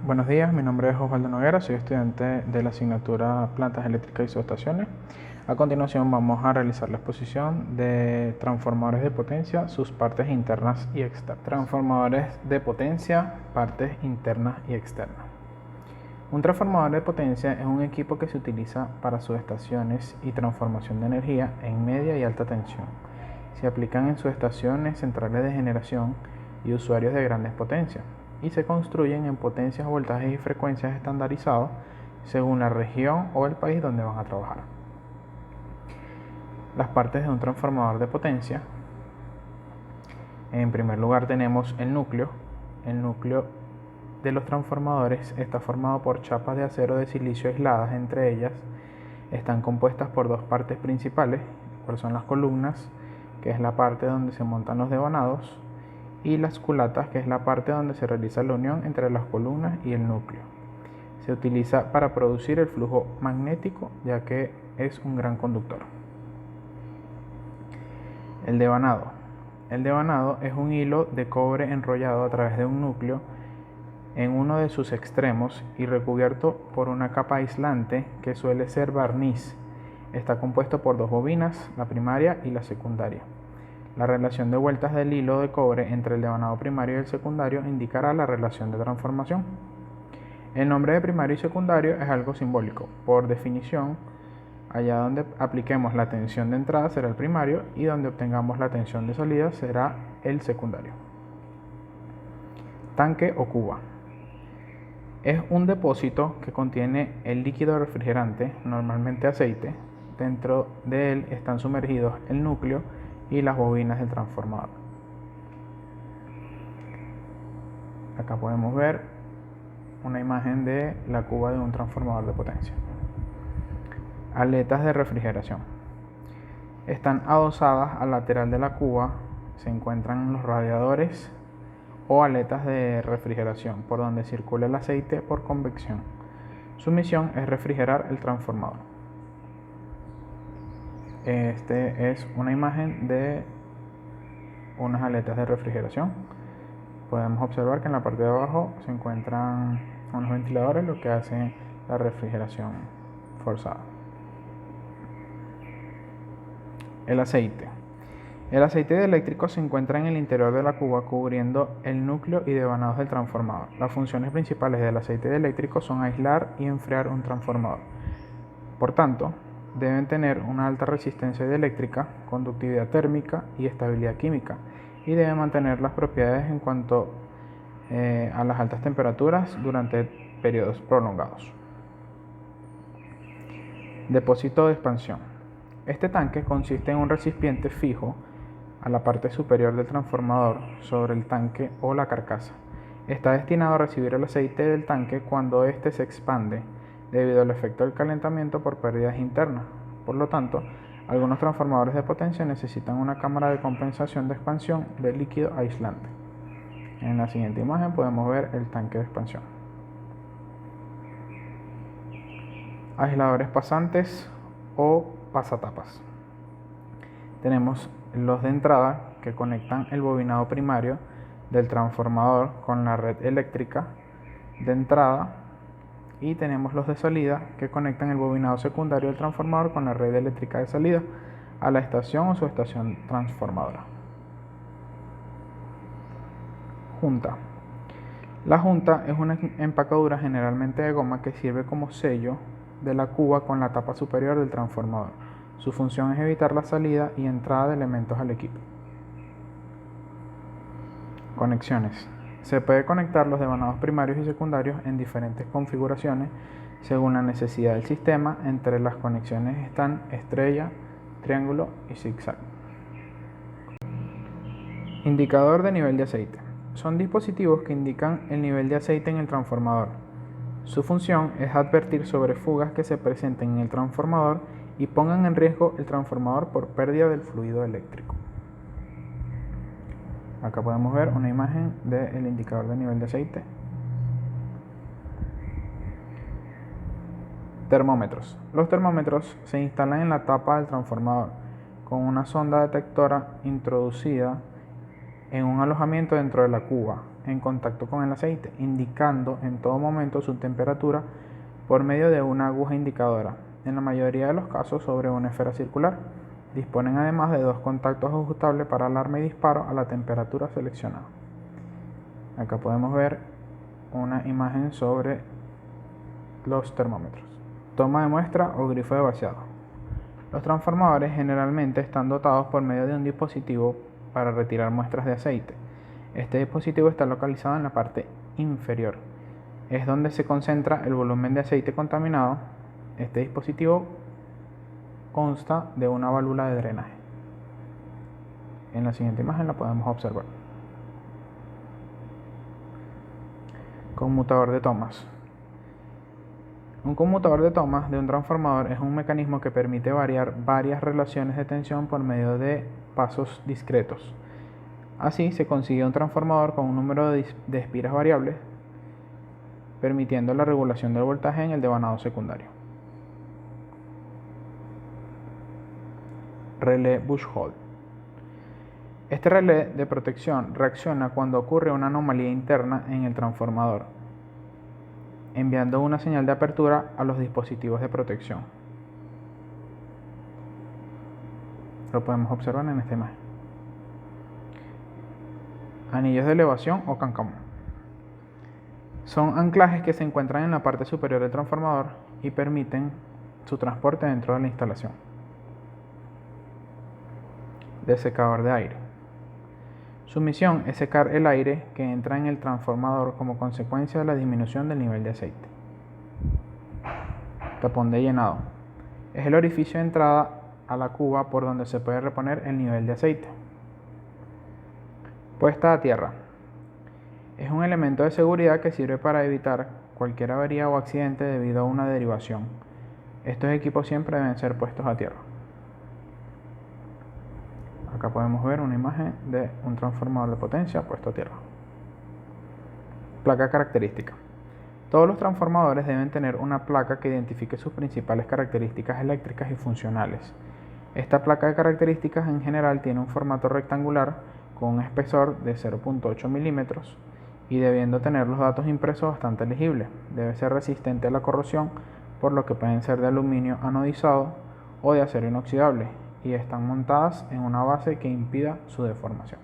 Buenos días, mi nombre es Osvaldo Noguera, soy estudiante de la asignatura Plantas Eléctricas y Subestaciones. A continuación vamos a realizar la exposición de transformadores de potencia, sus partes internas y externas. Transformadores de potencia, partes internas y externas. Un transformador de potencia es un equipo que se utiliza para subestaciones y transformación de energía en media y alta tensión. Se aplican en subestaciones, centrales de generación y usuarios de grandes potencias, y se construyen en potencias, voltajes y frecuencias estandarizados según la región o el país donde van a trabajar. Las partes de un transformador de potencia. En primer lugar tenemos el núcleo. El núcleo de los transformadores está formado por chapas de acero de silicio aisladas entre ellas. Están compuestas por dos partes principales, cuáles son las columnas, que es la parte donde se montan los devanados, y las culatas, que es la parte donde se realiza la unión entre las columnas y el núcleo. Se utiliza para producir el flujo magnético, ya que es un gran conductor. El devanado. El devanado es un hilo de cobre enrollado a través de un núcleo en uno de sus extremos y recubierto por una capa aislante que suele ser barniz. Está compuesto por dos bobinas, la primaria y la secundaria. La relación de vueltas del hilo de cobre entre el devanado primario y el secundario indicará la relación de transformación. El nombre de primario y secundario es algo simbólico. Por definición, allá donde apliquemos la tensión de entrada será el primario y donde obtengamos la tensión de salida será el secundario. Tanque o cuba. Es un depósito que contiene el líquido refrigerante, normalmente aceite. Dentro de él están sumergidos el núcleo y las bobinas del transformador. Acá podemos ver una imagen de la cuba de un transformador de potencia. Aletas de refrigeración. Están adosadas al lateral de la cuba, se encuentran los radiadores o aletas de refrigeración, por donde circula el aceite por convección. Su misión es refrigerar el transformador. Este es una imagen de unas aletas de refrigeración. Podemos observar que en la parte de abajo se encuentran unos ventiladores, lo que hace la refrigeración forzada. El aceite. El aceite eléctrico se encuentra en el interior de la cuba cubriendo el núcleo y devanados del transformador. Las funciones principales del aceite eléctrico son aislar y enfriar un transformador. Por tanto, deben tener una alta resistencia dieléctrica, conductividad térmica y estabilidad química, y deben mantener las propiedades en cuanto a las altas temperaturas durante periodos prolongados. Depósito de expansión. Este tanque consiste en un recipiente fijo a la parte superior del transformador sobre el tanque o la carcasa. Está destinado a recibir el aceite del tanque cuando éste se expande debido al efecto del calentamiento por pérdidas internas. Por lo tanto, algunos transformadores de potencia necesitan una cámara de compensación de expansión de líquido aislante. En la siguiente imagen podemos ver el tanque de expansión. Aisladores pasantes o pasatapas. Tenemos los de entrada que conectan el bobinado primario del transformador con la red eléctrica de entrada, y tenemos los de salida que conectan el bobinado secundario del transformador con la red eléctrica de salida a la estación o subestación transformadora. Junta. La junta es una empacadura generalmente de goma que sirve como sello de la cuba con la tapa superior del transformador. Su función es evitar la salida y entrada de elementos al equipo. Conexiones. Se puede conectar los devanados primarios y secundarios en diferentes configuraciones según la necesidad del sistema. Entre las conexiones están estrella, triángulo y zigzag. Indicador de nivel de aceite. Son dispositivos que indican el nivel de aceite en el transformador. Su función es advertir sobre fugas que se presenten en el transformador y pongan en riesgo el transformador por pérdida del fluido eléctrico. Acá podemos ver una imagen del indicador de nivel de aceite. Termómetros. Los termómetros se instalan en la tapa del transformador con una sonda detectora introducida en un alojamiento dentro de la cuba en contacto con el aceite, indicando en todo momento su temperatura por medio de una aguja indicadora, en la mayoría de los casos sobre una esfera circular. Disponen además de dos contactos ajustables para alarma y disparo a la temperatura seleccionada. Acá podemos ver una imagen sobre los termómetros. Toma de muestra o grifo de vaciado. Los transformadores generalmente están dotados por medio de un dispositivo para retirar muestras de aceite. Este dispositivo está localizado en la parte inferior. Es donde se concentra el volumen de aceite contaminado. Este dispositivo consta de una válvula de drenaje. En la siguiente imagen la podemos observar. Conmutador de tomas. Un conmutador de tomas de un transformador es un mecanismo que permite variar varias relaciones de tensión por medio de pasos discretos. Así se consigue un transformador con un número de espiras variables, permitiendo la regulación del voltaje en el devanado secundario. Relé Buchholz. Este relé de protección reacciona cuando ocurre una anomalía interna en el transformador, enviando una señal de apertura a los dispositivos de protección. Lo podemos observar en esta imagen. Anillos de elevación o cáncamo. Son anclajes que se encuentran en la parte superior del transformador y permiten su transporte dentro de la instalación. Desecador de aire. Su misión es secar el aire que entra en el transformador como consecuencia de la disminución del nivel de aceite. Tapón de llenado. Es el orificio de entrada a la cuba por donde se puede reponer el nivel de aceite. Puesta a tierra. Es un elemento de seguridad que sirve para evitar cualquier avería o accidente debido a una derivación. Estos equipos siempre deben ser puestos a tierra. Acá podemos ver una imagen de un transformador de potencia puesto a tierra. Placa característica. Todos los transformadores deben tener una placa que identifique sus principales características eléctricas y funcionales. Esta placa de características en general tiene un formato rectangular con un espesor de 0.8 milímetros y debiendo tener los datos impresos bastante legibles. Debe ser resistente a la corrosión, por lo que pueden ser de aluminio anodizado o de acero inoxidable, y están montadas en una base que impida su deformación.